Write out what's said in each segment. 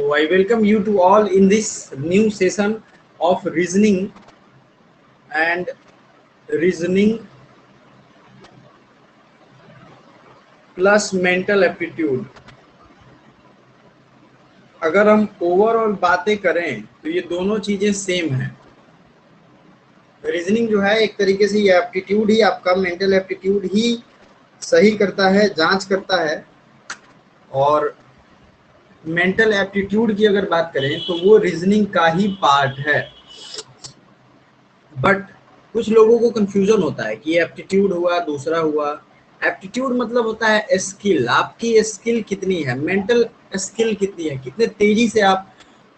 So I welcome you to all in this new session of reasoning and reasoning plus mental aptitude. अगर हम overall बातें करें तो ये दोनों चीजें सेम हैं। रीजनिंग जो है एक तरीके से ये एप्टीट्यूड ही आपका मेंटल एप्टीट्यूड ही सही करता है, जांच करता है। और मेंटल एप्टीट्यूड की अगर बात करें तो वो रीजनिंग का ही पार्ट है। बट कुछ लोगों को कंफ्यूजन होता है कि एप्टीट्यूड हुआ दूसरा हुआ। एप्टीट्यूड मतलब होता है स्किल, आपकी स्किल कितनी है, मेंटल स्किल कितनी है, कितने तेजी से आप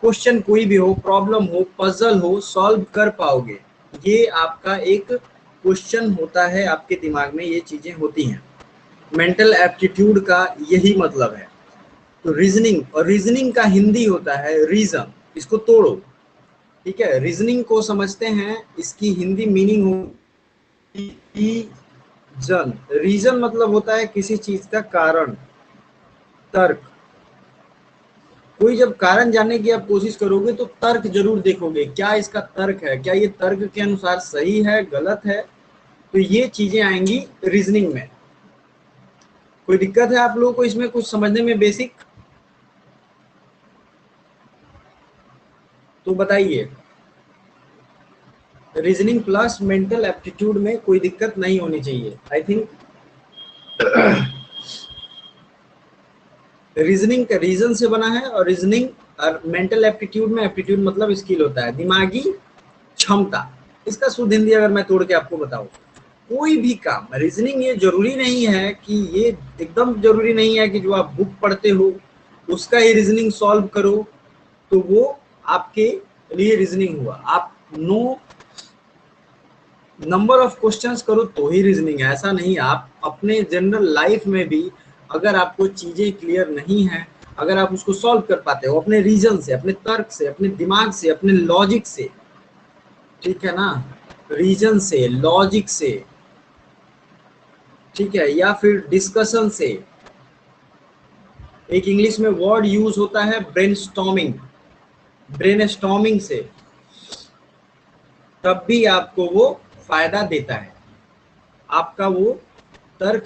क्वेश्चन कोई भी हो, प्रॉब्लम हो, पजल हो, सॉल्व कर पाओगे। ये आपका एक क्वेश्चन होता है, आपके दिमाग में ये चीजें होती हैं। मेंटल एप्टीट्यूड का यही मतलब है। तो रीजनिंग, और रीजनिंग का हिंदी होता है रीजन। इसको तोड़ो, ठीक है। रीजनिंग को समझते हैं, इसकी हिंदी मीनिंग हो रीजन। रीजन मतलब होता है किसी चीज का कारण, तर्क। कोई जब कारण जानने की आप कोशिश करोगे तो तर्क जरूर देखोगे, क्या इसका तर्क है, क्या ये तर्क के अनुसार सही है, गलत है। तो ये चीजें आएंगी रीजनिंग में। कोई दिक्कत है आप लोगों को इसमें कुछ समझने में बेसिक? तो बताइए। रीजनिंग प्लस मेंटल एप्टीट्यूड में कोई दिक्कत नहीं होनी चाहिए। आई थिंक रीजनिंग का रीजन से बना है, और रीजनिंग और मेंटल एप्टीट्यूड में एप्टीट्यूड मतलब स्किल होता है, दिमागी क्षमता। इसका शुद्ध हिंदी अगर मैं तोड़ के आपको बताऊं, कोई भी काम रीजनिंग, ये जरूरी नहीं है कि ये एकदम जरूरी नहीं है कि जो आप बुक पढ़ते हो उसका ही रीजनिंग सॉल्व करो तो वो आपके लिए रीजनिंग हुआ। आप नो नंबर ऑफ क्वेश्चंस करो तो ही रीजनिंग है, ऐसा नहीं। आप अपने जनरल लाइफ में भी अगर आपको चीजें क्लियर नहीं है, अगर आप उसको सॉल्व कर पाते हो अपने रीजन से, अपने तर्क से, अपने दिमाग से, अपने लॉजिक से, ठीक है ना, रीजन से, लॉजिक से, ठीक है, या फिर डिस्कशन से। एक इंग्लिश में वर्ड यूज होता है ब्रेनस्टॉर्मिंग, ब्रेनस्टॉर्मिंग से, तब भी आपको वो फायदा देता है। आपका वो तर्क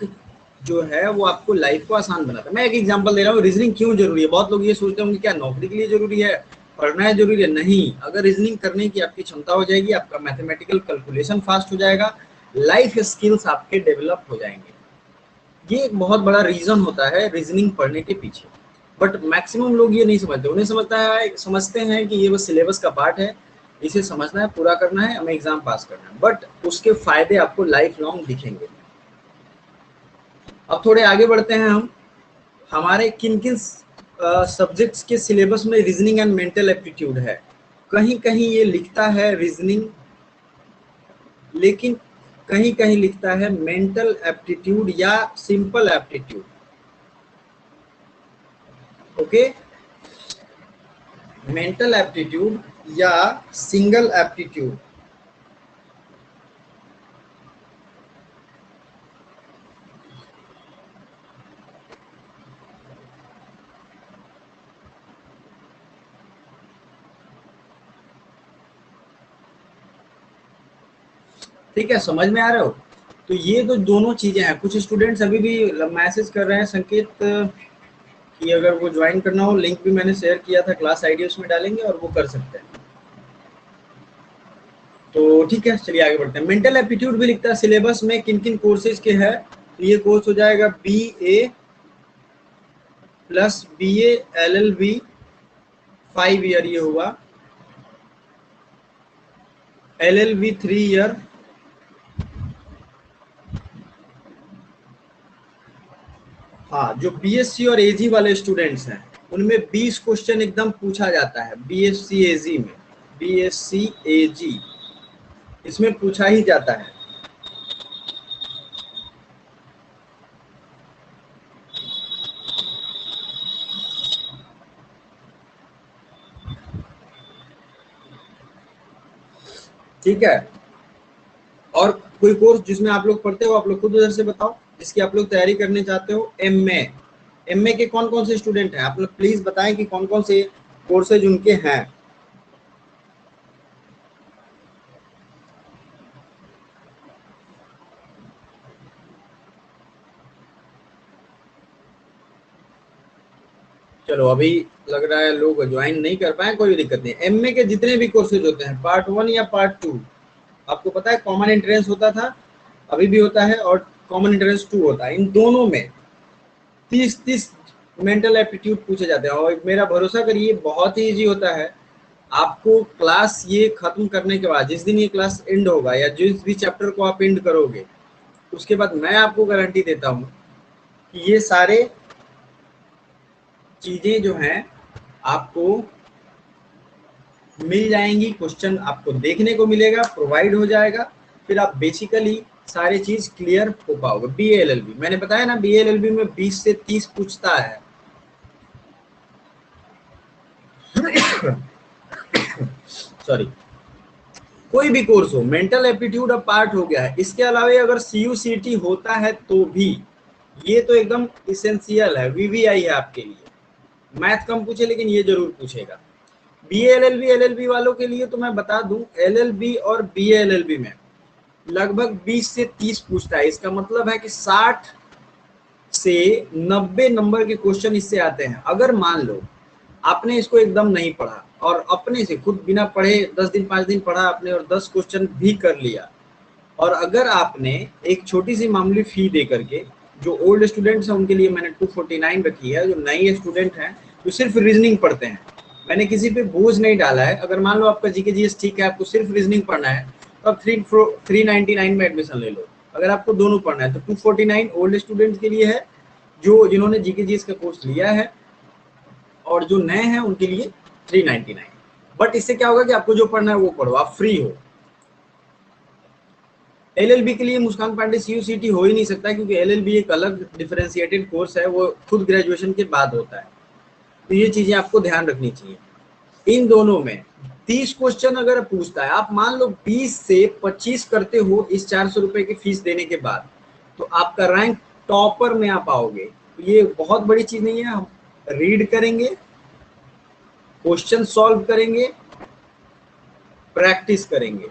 जो है वो आपको लाइफ को आसान बनाता है। मैं एक एग्जांपल दे रहा हूँ, रीजनिंग क्यों जरूरी है। बहुत लोग ये सोचते होंगे क्या नौकरी के लिए जरूरी है, पढ़ना है जरूरी है। नहीं, अगर रीजनिंग करने की आपकी क्षमता हो जाएगी, आपका मैथमेटिकल कैलकुलेशन फास्ट हो जाएगा, लाइफ स्किल्स आपके डेवलप हो जाएंगे। ये एक बहुत बड़ा रीजन होता है रीजनिंग पढ़ने के पीछे। बट मैक्सिमम लोग ये नहीं समझते। उन्हें समझते हैं कि ये बस सिलेबस का पार्ट है, इसे समझना है, पूरा करना है, हमें एग्जाम पास करना है। बट उसके फायदे आपको लाइफ लॉन्ग दिखेंगे। अब थोड़े आगे बढ़ते हैं हम। हमारे किन किन सब्जेक्ट्स के सिलेबस में रीजनिंग एंड मेंटल एप्टीट्यूड है। कहीं कहीं ये लिखता है रीजनिंग, लेकिन कहीं कहीं लिखता है मेंटल एप्टीट्यूड या simple aptitude. Okay, mental aptitude या सिंगल एप्टीट्यूड। ठीक है, समझ में आ रहे हो? तो ये तो दोनों चीजें हैं। कुछ स्टूडेंट्स अभी भी मैसेज कर रहे हैं संकेत कि अगर वो ज्वाइन करना हो, लिंक भी मैंने शेयर किया था, क्लास आईडी उसमें डालेंगे और वो कर सकते हैं। तो ठीक है, चलिए आगे बढ़ते हैं। मेंटल एप्टीट्यूड भी लिखता है सिलेबस में किन किन कोर्सेज के है। तो ये कोर्स हो जाएगा BA plus BA LLB 5 year ये हुआ, LLB 3 ईयर, हाँ। जो BSc और AG वाले स्टूडेंट्स हैं उनमें 20 क्वेश्चन एकदम पूछा जाता है। BSc AG में, BSc AG इसमें पूछा ही जाता है। ठीक है। और कोई कोर्स जिसमें आप लोग पढ़ते हो, आप लोग खुद उधर से बताओ, जिसकी आप लोग तैयारी करने चाहते हो। MA के कौन कौन से स्टूडेंट हैं आप लोग प्लीज बताएं कि कौन कौन से कोर्सेज उनके हैं। चलो अभी लग रहा है लोग ज्वाइन नहीं कर पाए, कोई दिक्कत नहीं। एमए के जितने भी कोर्सेज होते हैं, पार्ट 1 या पार्ट 2, आपको पता है कॉमन एंट्रेंस होता था, अभी भी होता है, और कॉमन एंट्रेंस 2 होता है। इन दोनों में 30-30 मेंटल एप्टीट्यूड पूछे जाते हैं, और मेरा भरोसा करिए बहुत ही इजी होता है। आपको क्लास ये खत्म करने के बाद, जिस दिन ये क्लास एंड होगा या जिस भी चैप्टर को आप एंड करोगे, उसके बाद मैं आपको गारंटी देता हूँ कि ये सारे चीजें जो हैं आपको मिल जाएंगी, क्वेश्चन आपको देखने को मिलेगा, प्रोवाइड हो जाएगा, फिर आप बेसिकली सारी चीज क्लियर हो पाओगे। BA-LLB मैंने बताया ना, BA-LLB में 20 से 30 पूछता है। सॉरी, कोई भी कोर्स हो, मेंटल एप्टीट्यूड अब पार्ट हो गया है। इसके अलावा अगर CUCT होता है तो भी ये तो एकदम इसेंशियल है, VVI है आपके लिए। मैथ कम पूछे लेकिन ये जरूर पूछेगा। BA-LLB LLB वालों के लिए तो मैं बता दूं, LLB और BA-LLB में लगभग 20 से 30 पूछता है। इसका मतलब है कि 60 से 90 नंबर के क्वेश्चन इससे आते हैं। अगर मान लो आपने इसको एकदम नहीं पढ़ा और अपने से खुद बिना पढ़े 10 दिन 5 दिन पढ़ा आपने और 10 क्वेश्चन भी कर लिया, और अगर आपने एक छोटी सी मामूली फी दे करके, जो ओल्ड स्टूडेंट्स हैं उनके लिए मैंने 249 रखी है, जो नए स्टूडेंट हैं जो सिर्फ रीजनिंग पढ़ते हैं, मैंने किसी पे बोझ नहीं डाला है। अगर मान लो आपका जीके जीएस ठीक है, आपको सिर्फ रीजनिंग पढ़ना है, तो आप 399 में एडमिशन ले लो। अगर आपको दोनों पढ़ना है तो 249 ओल्ड स्टूडेंट्स के लिए है, जो जिन्होंने जीके जीएस का कोर्स लिया है, और जो नए हैं उनके लिए 399। बट इससे क्या होगा कि आपको जो पढ़ना है वो पढ़ो, आप फ्री हो। LLB के लिए मुस्कान पांडे CUCT हो ही नहीं सकता, क्योंकि LLB एक अलग डिफरेंशिएटेड कोर्स है, वो खुद ग्रेजुएशन के बाद होता है। तो ये चीजें आपको ध्यान रखनी चाहिए। इन दोनों में 30 क्वेश्चन अगर पूछता है, आप मान लो 20 से 25 करते हो इस 400 रुपए की फीस देने के बाद, तो आपका रैंक टॉपर में आप आओगे। तो ये बहुत बड़ी चीज नहीं है। हम रीड करेंगे, क्वेश्चन सॉल्व करेंगे, प्रैक्टिस करेंगे,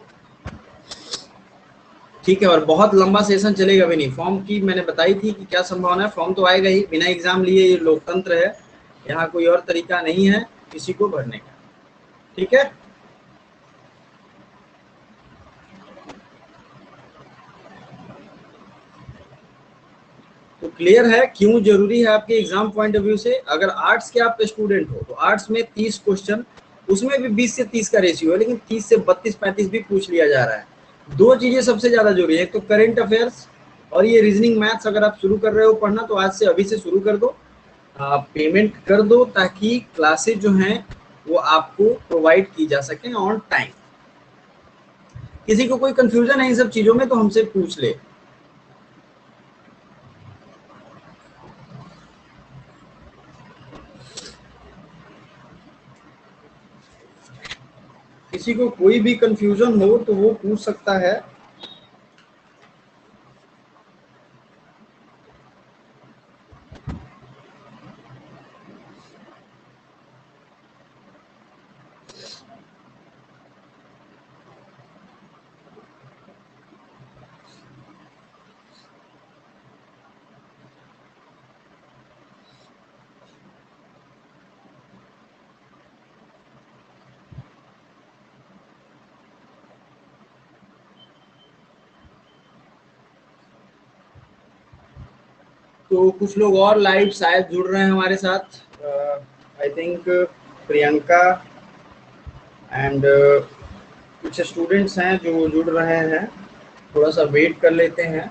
ठीक है। और बहुत लंबा सेशन चलेगा भी नहीं। फॉर्म की मैंने बताई थी कि क्या संभावना है, फॉर्म तो आएगा ही, बिना एग्जाम लिए। ये लोकतंत्र है, यहाँ कोई और तरीका नहीं है किसी को भरने का, ठीक है। तो क्लियर है क्यों जरूरी है आपके एग्जाम पॉइंट ऑफ व्यू से। अगर आर्ट्स के आप स्टूडेंट हो तो आर्ट्स में 30 क्वेश्चन, उसमें भी 20 से 30 का रेशियो है, लेकिन 30 से 32-35 भी पूछ लिया जा रहा है। दो चीजें सबसे ज्यादा जरूरी है, एक तो करंट अफेयर्स और ये रीजनिंग मैथ्स। अगर आप शुरू कर रहे हो पढ़ना तो आज से अभी से शुरू कर दो, पेमेंट कर दो, ताकि क्लासेज जो हैं वो आपको प्रोवाइड की जा सके ऑन टाइम। किसी को कोई कंफ्यूजन है इन सब चीजों में तो हमसे पूछ ले। किसी को कोई भी कंफ्यूजन हो तो वो पूछ सकता है। तो कुछ लोग और लाइव शायद जुड़ रहे हैं हमारे साथ। आई थिंक प्रियंका एंड कुछ स्टूडेंट्स हैं जो जुड़ रहे हैं, थोड़ा सा वेट कर लेते हैं।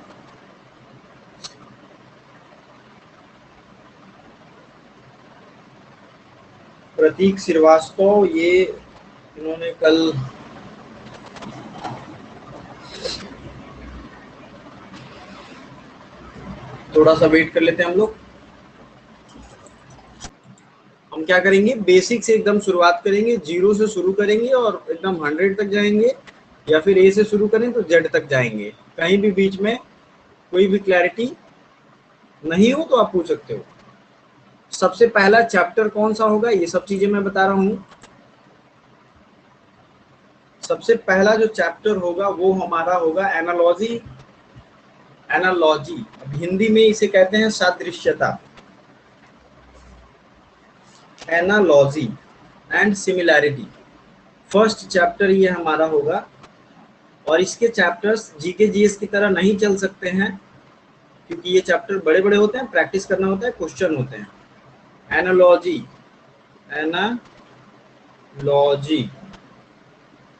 प्रतीक श्रीवास्तव, ये इन्होंने कल थोड़ा सा वेट कर लेते हैं हम लोग। हम क्या करेंगे, बेसिक से एकदम शुरुआत करेंगे, 0 से शुरू करेंगे और एकदम 100 तक जाएंगे, या फिर A से शुरू करें तो Z तक जाएंगे। कहीं भी बीच में कोई भी क्लैरिटी नहीं हो तो आप पूछ सकते हो। सबसे पहला चैप्टर कौन सा होगा, ये सब चीजें मैं बता रहा हूँ। सबसे पहला जो चैप्टर होगा वो हमारा होगा एनालॉजी। एनालॉजी हिंदी में इसे कहते हैं सादृश्यता। Analogy and similarity, first chapter ये हमारा होगा। और इसके चैप्टर्स जीके जीएस की तरह नहीं चल सकते हैं, क्योंकि ये चैप्टर बड़े बड़े होते हैं, प्रैक्टिस करना होता है, क्वेश्चन होते हैं। एनालॉजी, एनालॉजी,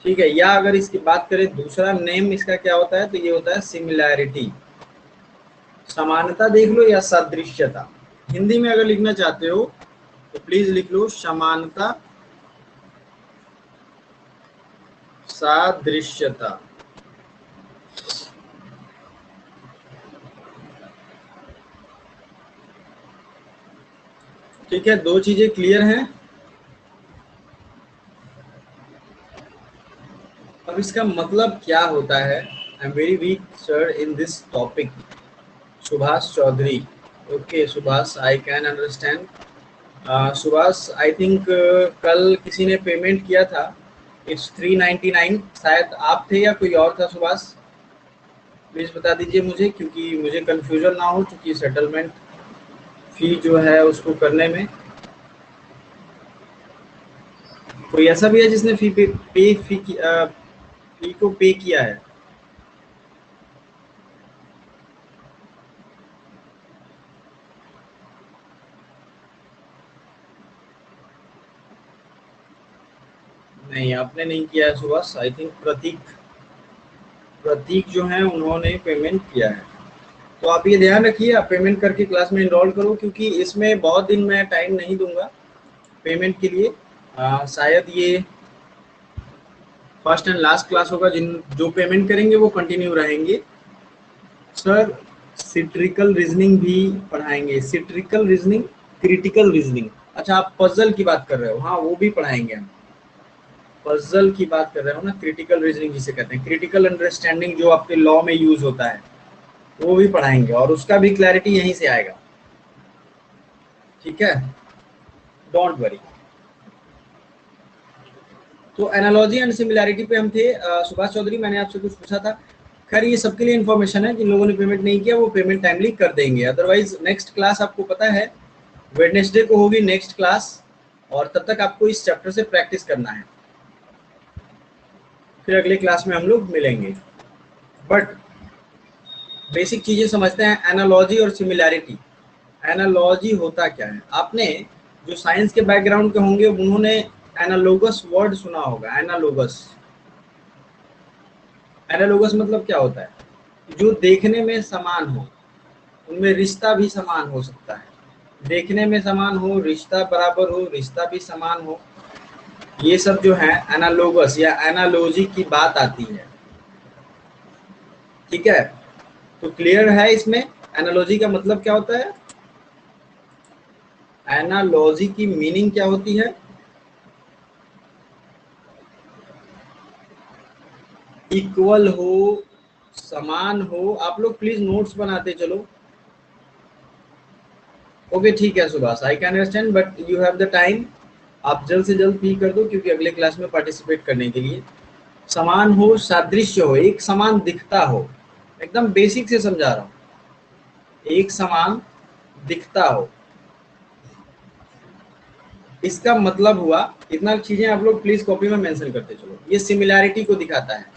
ठीक है। या अगर इसकी बात करें दूसरा नेम इसका क्या होता है, तो ये होता है सिमिलैरिटी। समानता देख लो या सादृश्यता। हिंदी में अगर लिखना चाहते हो तो प्लीज लिख लो समानता, सादृश्यता। ठीक है, दो चीजें क्लियर हैं। अब इसका मतलब क्या होता है, I am very weak sir in this topic. Subhash Chaudhary, okay Subhash, I can understand. Subhash, I think कल किसी ने पेमेंट किया था, इट्स 399, शायद आप थे या कोई और था सुभाष? प्लीज बता दीजिए मुझे, क्योंकि मुझे कंफ्यूजन ना हो, क्योंकि सेटलमेंट फी जो है उसको करने में कोई ऐसा भी है जिसने फी को पे किया है? नहीं, आपने नहीं किया है सुभाष। आई थिंक प्रतीक, प्रतीक जो है उन्होंने पेमेंट किया है। तो आप ये ध्यान रखिए, आप पेमेंट करके क्लास में इनरोल करो, क्योंकि इसमें बहुत दिन मैं टाइम नहीं दूंगा पेमेंट के लिए। शायद ये फर्स्ट एंड लास्ट क्लास होगा, जिन जो पेमेंट करेंगे वो कंटिन्यू रहेंगे। सर सिट्रिकल रीजनिंग भी पढ़ाएंगे। सिट्रिकल रीजनिंग, क्रिटिकल रीजनिंग, अच्छा आप पजल की बात कर रहे हो, हाँ वो भी पढ़ाएंगे हम। पजल की बात कर रहे हो ना, क्रिटिकल रीजनिंग जिसे कहते हैं, क्रिटिकल अंडरस्टैंडिंग जो आपके लॉ में यूज होता है, वो भी पढ़ाएंगे, और उसका भी क्लैरिटी यहीं से आएगा। ठीक है, डोंट वरी। तो एनालॉजी एंड सिमिलैरिटी पे हम थे। सुभाष चौधरी, मैंने आपसे कुछ पूछा था। खैर ये सबके लिए इन्फॉर्मेशन है, जिन लोगों ने पेमेंट नहीं किया वो पेमेंट टाइमली कर देंगे। अदरवाइज नेक्स्ट क्लास आपको पता है वेडनेसडे को होगी नेक्स्ट क्लास, और तब तक आपको इस चैप्टर से प्रैक्टिस करना है। फिर अगले क्लास में हम लोग मिलेंगे। बट बेसिक चीजें समझते हैं, एनालॉजी और सिमिलैरिटी। एनालॉजी होता क्या है, आपने जो साइंस के बैकग्राउंड के होंगे उन्होंने एनालोगस वर्ड सुना होगा। एनालोगस, एनालोगस मतलब क्या होता है, जो देखने में समान हो, उनमें रिश्ता भी समान हो सकता है। देखने में समान हो, रिश्ता बराबर हो, रिश्ता भी समान हो, ये सब जो है एनालोगस या एनालॉजी की बात आती है। ठीक है, तो क्लियर है इसमें एनालॉजी का मतलब क्या होता है? एनालॉजी की मीनिंग क्या होती है? इक्वल हो, समान हो। आप लोग प्लीज नोट्स बनाते चलो। ओके ठीक है Subhash, I can understand, but you have the time. आप जल्द से जल्द पी कर दो, क्योंकि अगले क्लास में पार्टिसिपेट करने के लिए। समान हो, सादृश्य हो, एक समान दिखता हो, एकदम बेसिक से समझा रहा हूँ। एक समान दिखता हो, इसका मतलब हुआ, इतना चीजें आप लोग प्लीज कॉपी में मेंशन करते चलो। ये सिमिलैरिटी को दिखाता है।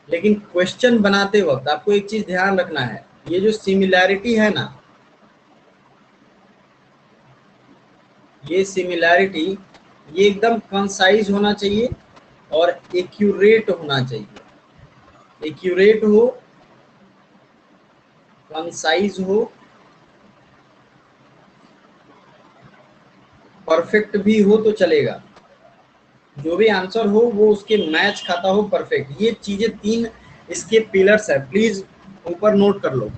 लेकिन क्वेश्चन बनाते वक्त आपको एक चीज ध्यान रखना है, ये जो सिमिलैरिटी है ना, ये सिमिलैरिटी, ये एकदम कंसाइज होना चाहिए और एक्यूरेट होना चाहिए। एक्यूरेट हो, कंसाइज हो, परफेक्ट भी हो तो चलेगा। जो भी आंसर हो वो उसके मैच खाता हो, परफेक्ट। ये चीजें तीन इसके पिलर्स है, प्लीज ऊपर नोट कर लो।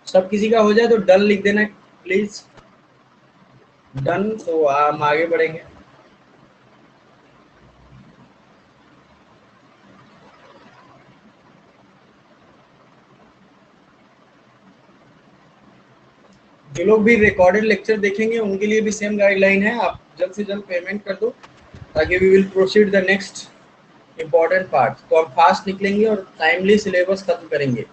सब किसी का हो जाए तो डन लिख देना प्लीज। डन, तो हम आगे बढ़ेंगे। जो लोग भी रिकॉर्डेड लेक्चर देखेंगे उनके लिए भी सेम गाइडलाइन है, आप जल्द से जल्द पेमेंट कर दो ताकि we will proceed the next important part. तो हम फास्ट निकलेंगे और टाइमली सिलेबस खत्म करेंगे।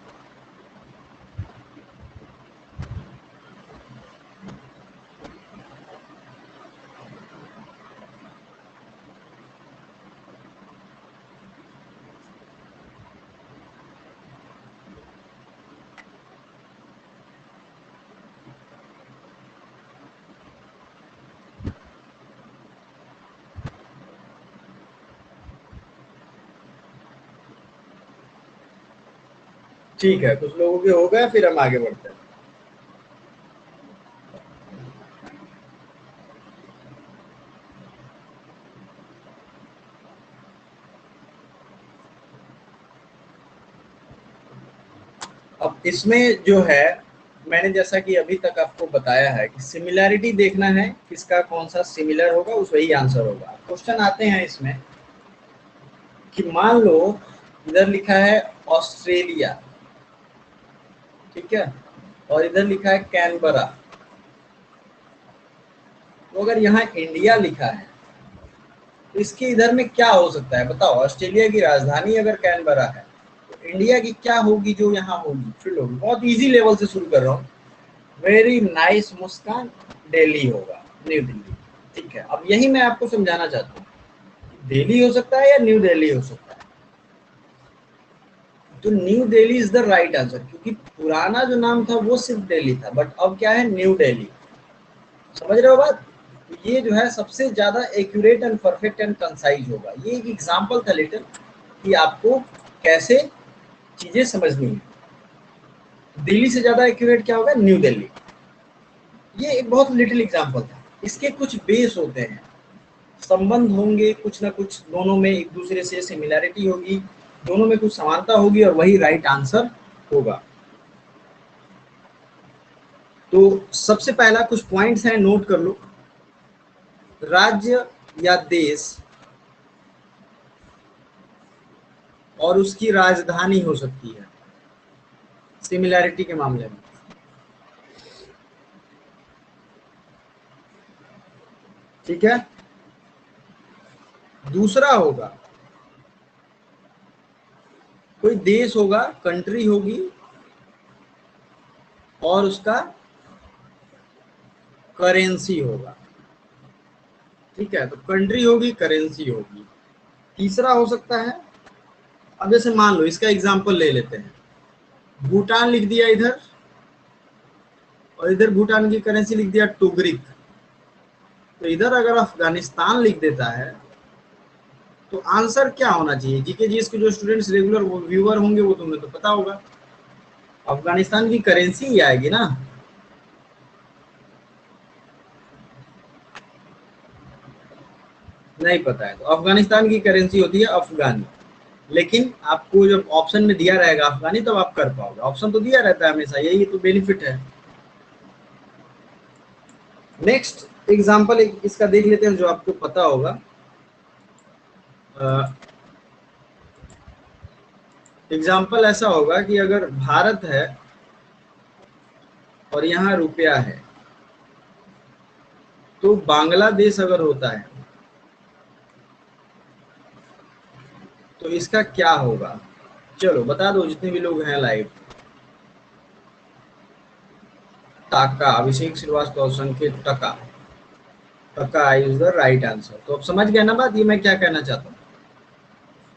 ठीक है, कुछ लोगों के हो गए, फिर हम आगे बढ़ते हैं। अब इसमें जो है, मैंने जैसा कि अभी तक आपको बताया है कि सिमिलैरिटी देखना है, किसका कौन सा सिमिलर होगा उस वही आंसर होगा। क्वेश्चन आते हैं इसमें कि मान लो इधर लिखा है ऑस्ट्रेलिया, ठीक है, और इधर लिखा है कैनबरा। तो अगर यहाँ इंडिया लिखा है तो इसके इधर में क्या हो सकता है बताओ? ऑस्ट्रेलिया की राजधानी अगर कैनबरा है तो इंडिया की क्या होगी जो यहाँ होगी? फिर होगी, बहुत इजी लेवल से शुरू कर रहा हूँ। वेरी नाइस मुस्कान, दिल्ली होगा, न्यू दिल्ली। ठीक है, अब यही मैं आपको समझाना चाहता हूँ, दिल्ली हो सकता है या न्यू दिल्ली हो सकता है। तो new Delhi is the right answer, क्योंकि पुराना जो नाम था वो सिर्फ दिल्ली था, बट अब क्या है, न्यू दिल्ली। समझ रहे हो बात? ये जो है सबसे ज्यादा accurate and perfect and concise होगा। ये एक एग्जांपल था लिटिल कि आपको कैसे चीजें समझनी है। दिल्ली से ज्यादा एक्यूरेट क्या होगा? न्यू दिल्ली। ये एक बहुत लिटिल एग्जांपल था। इसके कुछ बेस होते हैं, संबंध होंगे कुछ ना कुछ, दोनों में एक दूसरे से सिमिलैरिटी होगी, दोनों में कुछ समानता होगी और वही राइट आंसर होगा। तो सबसे पहला कुछ पॉइंट्स हैं, नोट कर लो। राज्य या देश और उसकी राजधानी हो सकती है सिमिलैरिटी के मामले में। ठीक है, दूसरा होगा कोई देश होगा, कंट्री होगी और उसका करेंसी होगा। ठीक है, तो कंट्री होगी, करेंसी होगी। तीसरा हो सकता है, अब जैसे मान लो इसका एग्जांपल ले लेते हैं, भूटान लिख दिया इधर और इधर भूटान की करेंसी लिख दिया टुगरिक। तो इधर अगर अफगानिस्तान लिख देता है तो आंसर क्या होना चाहिए? जीके जीएस के जो स्टूडेंट्स रेगुलर व्यूअर होंगे वो तुम्हें तो पता होगा, अफगानिस्तान की करेंसी ही आएगी ना। नहीं पता है तो अफगानिस्तान की करेंसी होती है अफगानी, लेकिन आपको जब ऑप्शन में दिया रहेगा अफगानी तब आप कर पाओगे। ऑप्शन तो दिया रहता है हमेशा, यही तो बेनिफिट है। नेक्स्ट एग्जांपल इसका देख लेते हैं जो आपको पता होगा। एग्जाम्पल ऐसा होगा कि अगर भारत है और यहाँ रुपया है, तो बांग्लादेश अगर होता है तो इसका क्या होगा? चलो बता दो जितने भी लोग हैं लाइव। टाका, अभिषेक श्रीवास्तव, संकेत टका, टका इज द राइट आंसर। तो अब समझ गए ना बात, ये मैं क्या कहना चाहता हूँ।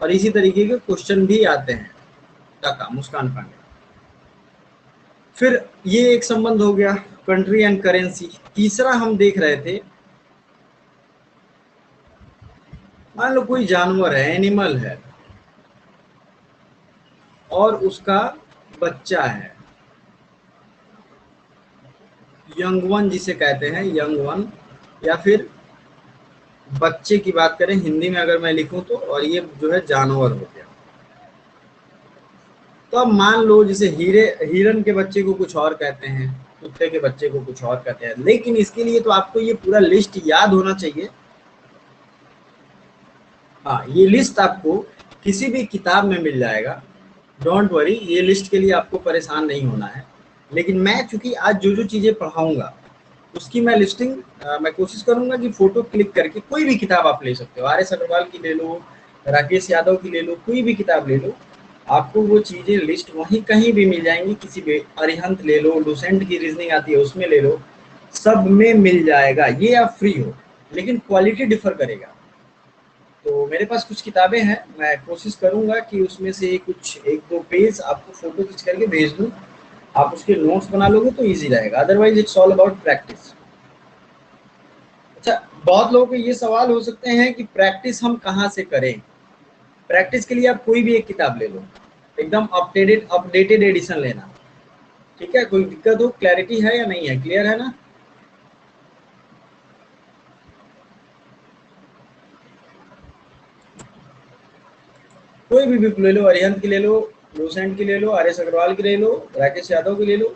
और इसी तरीके के क्वेश्चन भी आते हैं। टका, मुस्कान पांडे। फिर ये एक संबंध हो गया, कंट्री एंड करेंसी। तीसरा हम देख रहे थे, मान लो कोई जानवर है, एनिमल है और उसका बच्चा है, यंग वन जिसे कहते हैं, यंग वन, या फिर बच्चे की बात करें हिंदी में अगर मैं लिखूं तो, और ये जो है जानवर हो गया। तो अब मान लो जैसे हीरे, हिरन के बच्चे को कुछ और कहते हैं, कुत्ते के बच्चे को कुछ और कहते हैं। लेकिन इसके लिए तो आपको ये पूरा लिस्ट याद होना चाहिए। हाँ, ये लिस्ट आपको किसी भी किताब में मिल जाएगा, डोंट वरी, ये लिस्ट के लिए आपको परेशान नहीं होना है। लेकिन मैं चूंकि आज जो जो चीज़ें पढ़ाऊंगा उसकी मैं लिस्टिंग मैं कोशिश करूंगा कि फोटो क्लिक करके, कोई भी किताब आप ले सकते हो, आर.एस. अग्रवाल की ले लो, राकेश यादव की ले लो, कोई भी किताब ले लो, आपको वो चीज़ें लिस्ट वहीं कहीं भी मिल जाएंगी। किसी भी अरिहंत ले लो, लुसेंट की रीजनिंग आती है उसमें ले लो, सब में मिल जाएगा। ये आप फ्री हो, लेकिन क्वालिटी डिफर करेगा। तो मेरे पास कुछ किताबें हैं, मैं कोशिश करूंगा कि उसमें से कुछ 1-2 पेज आपको फोटो खींच करके भेज दूं, आप उसके नोट्स बना लोगे तो इजी रहेगा। Otherwise it's all about practice. अच्छा, बहुत लोगों के ये सवाल हो सकते हैं कि प्रैक्टिस हम कहाँ से करें। प्रैक्टिस के लिए आप कोई भी एक किताब ले लो, एकदम अपडेटेड एडिशन लेना, ठीक है। कोई दिक्कत हो, क्लैरिटी है या नहीं है, क्लियर है ना? कोई भी बुक ले लो, अरिहंत की ले लो, लुसेंट की ले लो, आर.एस. अग्रवाल की ले लो, राकेश यादव की ले लो।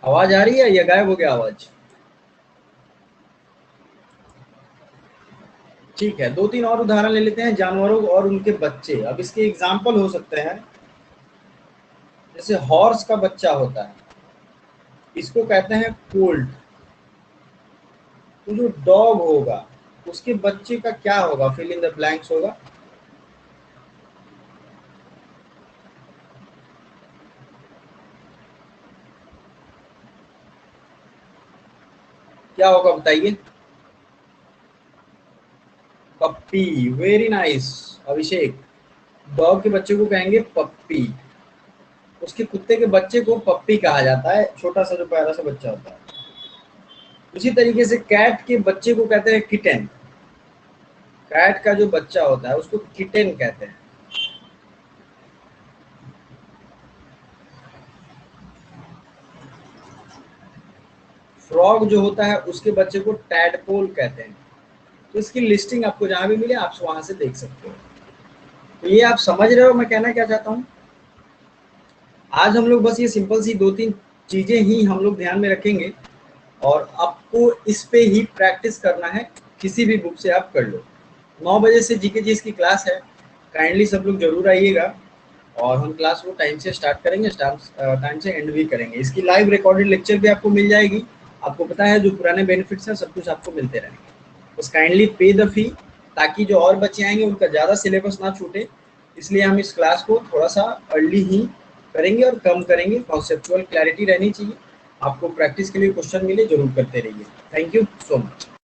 आवाज आ रही है या गायब हो गया आवाज? ठीक है, 2-3 और उदाहरण ले लेते हैं, जानवरों और उनके बच्चे। अब इसके एग्जाम्पल हो सकते हैं, जैसे हॉर्स का बच्चा होता है, इसको कहते हैं कोल्ट। तो जो डॉग होगा उसके बच्चे का क्या होगा, फिल इन द ब्लैंक्स होगा। क्या होगा बताइए? पप्पी, वेरी नाइस अभिषेक। डॉग के बच्चे को कहेंगे पप्पी, उसके कुत्ते के बच्चे को पप्पी कहा जाता है, छोटा सा जो प्यारा सा बच्चा होता है। उसी तरीके से कैट के बच्चे को कहते हैं किटेन, कैट का जो बच्चा होता है उसको किटेन कहते हैं। फ्रॉग जो होता है उसके बच्चे को टैडपोल कहते हैं। तो इसकी लिस्टिंग आपको जहां भी मिले आप वहां से देख सकते हो। तो ये आप समझ रहे हो मैं कहना क्या चाहता हूँ। आज हम लोग बस ये सिंपल सी 2-3 चीजें ही हम लोग ध्यान में रखेंगे, और आपको इस पे ही प्रैक्टिस करना है। किसी भी बुक से आप कर लो। 9 बजे से जीके जी की क्लास है, काइंडली सब लोग जरूर आइएगा। और हम क्लास को टाइम से स्टार्ट करेंगे, टाइम से एंड भी करेंगे। इसकी लाइव रिकॉर्डेड लेक्चर भी आपको मिल जाएगी। आपको पता है जो पुराने बेनिफिट्स हैं सब कुछ आपको मिलते रहेंगे। बस काइंडली पे द फी, ताकि जो और बच्चे आएंगे उनका ज़्यादा सिलेबस ना छूटे। इसलिए हम इस क्लास को थोड़ा सा अर्ली ही करेंगे और कम करेंगे। कॉन्सेप्चुअल क्लैरिटी रहनी चाहिए। आपको प्रैक्टिस के लिए क्वेश्चन मिले जरूर करते रहिए। Thank you so much.